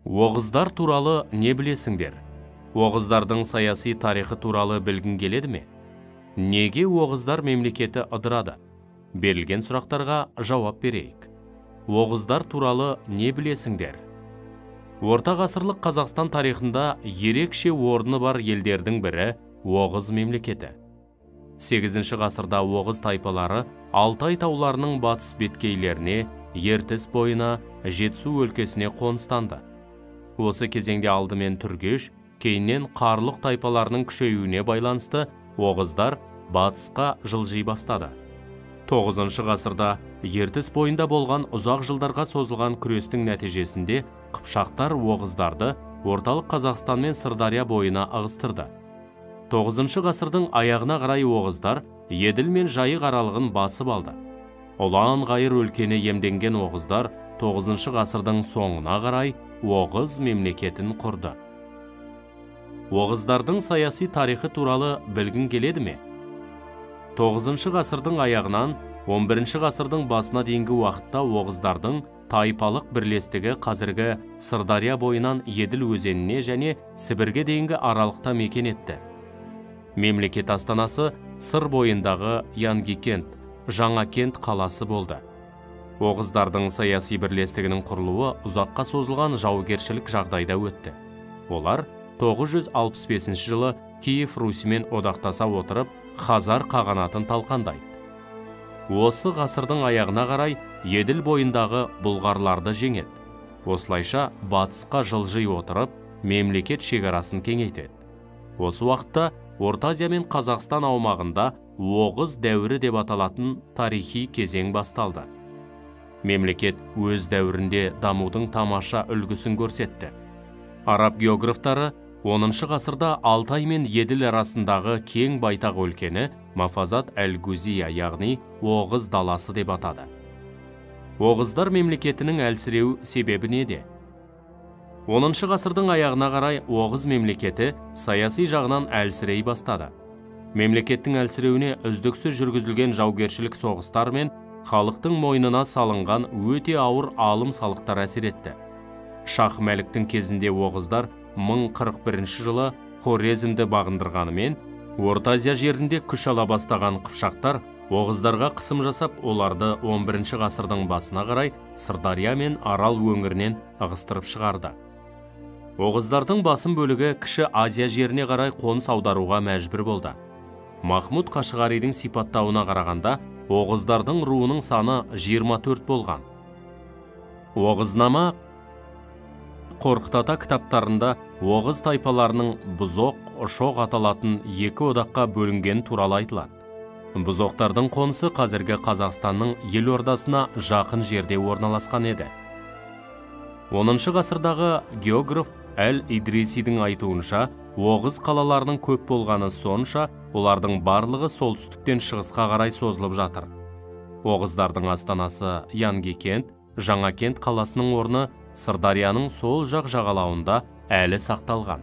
Оғыздар туралы не білесіңдер? Оғыздардың саяси тарихы туралы білгің келеді ме? Неге Оғыздар мемлекеті ыдырады? Берілген сұрақтарға жауап берейік. Оғыздар туралы не білесіңдер? Орта ғасырлық Қазақстан тарихында ерекше орны бар елдердің бірі Оғыз мемлекеті. 8 ғасырда Оғыз тайпалары Алтай тауларының батыс беткейлеріне, Ертіс бойына, Жетісу өлкесіне қоныстанды. Осы кезеңде алдымен Түргеш, кейіннен Қарлұқ тайпаларының күшеюіне байланысты Оғыздар батысқа жылжи бастады. 9 ғасырда Ертіс бойында болған ұзақ жылдарға созылған күрестің нәтижесінде Қыпшақтар Оғыздарды орталық Қазақстан мен Сырдария бойына ығыстырды. 9 ғасырдың аяғына қарай Оғыздар Еділ мен Жайық аралығын басып алды. Ұлан ғайыр өлкені иемденген Оғыздар 9 ғасырдың соңына қарай Оғыз мемлекетін құрды. Оғыздардың саяси тарихы туралы білгің келеді ме? 9 ғасырдың аяғынан 11 ғасырдың басына дейінгі уақытта Оғыздардың тайпалық бірлестігі қазіргі Сырдария бойынан Еділ өзеніне және Сібірге дейінгі аралықта мекен етті. Мемлекет астанасы Сыр бойындағы Янгикент, Жаңакент қаласы болды. Оғыздардың саяси бірлестігінің құрылуы ұзаққа созылған жаугершілік жағдайда өтті. Олар 965 жылы Киев Русімен одақтаса отырып, Хазар қағанатын талқандайды. Осы ғасырдың аяғына қарай Еділ бойындағы бұлғарларды жеңеді. Осылайша батысқа жылжи отырып, мемлекет шекарасын кеңейтеді. Осы уақытта Орта Азия мен Қазақстан аумағында Оғыз дәуірі деп аталатын тарихи кезең басталды. Мемлекет өз дәуірінде дамудың тамаша үлгісін көрсетті. Араб географтары 10 ғасырда Алтай мен Еділ арасындағы кең байтақ өлкені Мафазат әл-Гузия, яғни Оғыз даласы деп атады. Оғыздар мемлекетінің әлсіреу себебі неде? 10 ғасырдың аяғына қарай Оғыз мемлекеті саяси жағынан әлсірей бастады. Мемлекеттің әлсіреуіне үздіксіз жүргізілген жаугершілік соғыстар мен халықтың мойнына салынған өте ауыр алым салықтар әсер етті. Шах Мәліктің кезінде Оғыздар 1041 жылы Хорезмді бағындырғанымен, Орта Азия жерінде күш ала бастаған Қыпшақтар Оғыздарға қысым жасап, оларды 11 ғасырдың басына қарай Сырдария мен Арал өңірінен ығыстырып шығарды. Оғыздардың басым бөлігі Кіші Азия жеріне қарай қоныс аударуға мәжбүр болды. Махмұд Қашғаридің сипаттауына қарағанда, Оғыздардың руының саны 24 болған. Оғызнама Қорқыт Ата кітаптарында Оғыз тайпаларының Бұзоқ, Шоқ аталатын екі одаққа бөлінген туралы айтылады. Бұзоқтардың қонысы қазіргі Қазақстанның елордасына жақын жерде орналасқан еді. 10 ғасырдағы географ Әл-Идрисидің айтуынша, Оғыз қалаларының көп болғаны сонша, олардың барлығы солтүстіктен шығысқа қарай созылып жатыр. Оғыздардың астанасы Янгикент, Жаңакент қаласының орны Сырдарияның сол жақ жағалауында әлі сақталған.